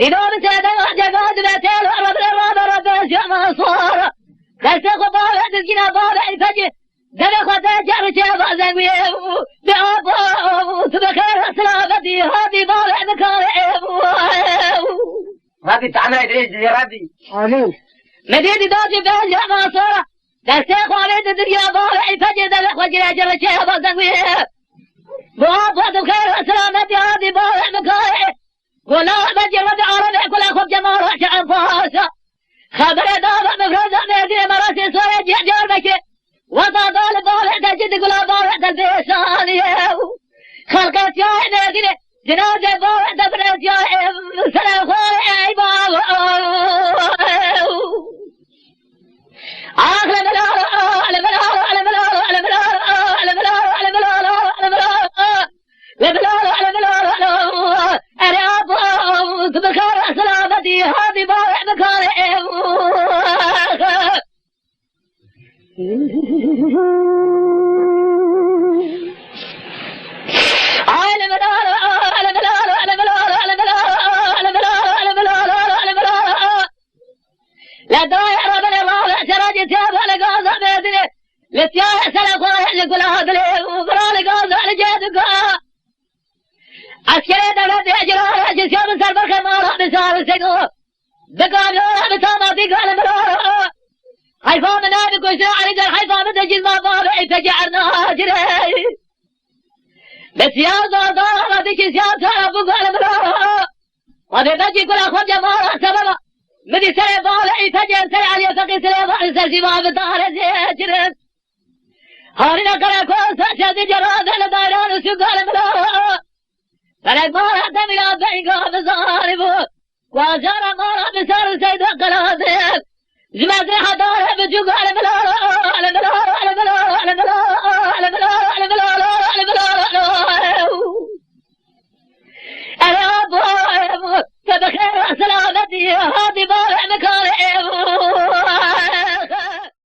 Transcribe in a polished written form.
إذا بتدعى جباد بتل رب الرب يا صار دست خبار دسكنا بار الفجر دل خدا جرج بازوي بأبو تبكر سلامتي هذه بار ذكر هذه تعنا إدريس يا ربي آمين مدينة داجي بان يا صار دست خالد الدنيا بار الفجر دل خدا جرج بازوي بأبو تبكر سلامتي هذه بار ذكر ولا بجرد عربي كل أخذ جمال شعب فاسا خبر دابا مفرزة مهدي مراسي سوري جعجار بكي وطا طالب بارع تجد كل بارع تلبيساني خلقت يا مهدي جنازة بارع تبرد يا سلام خوري عباب آخر ملار على ملار على ملار على ملار على ملار على ملار على ملار لبلار على ملار أنا أبو تبكر سلامتي هذه بارع مكارع على ملار على ملار على ملار على ملار على ملار على ملار على ملار لا دايع ربنا الله سراج تياب على قاضي بيدني لتياح سلام خايح لكل هذا وبرالي قاضي على جيدك عسكري دولة أجرار أجسيا من سربر خمارا بسار سيقو بقالوا بساما في قال مرارا حيفا من هذا كوشنا عليك الحيفا من تجيز ما بابعي فجعرنا جري بسياسة دارا بكي سياسة أبو قال مرارا وفي بجي كل أخوة جمارا سببا مدي سري بالعي فجر سري علي فقي سري بالعي سرسي ما بدار جري هارنا قرأ كوسا شادي جراد لداران سيقال مرارا فلك مارا تملا بيقا بصاربو وزارا مارا بسار سيد قلادل جمعت حدارة بجوق على ملارا على ملارا على ملارا على ملارا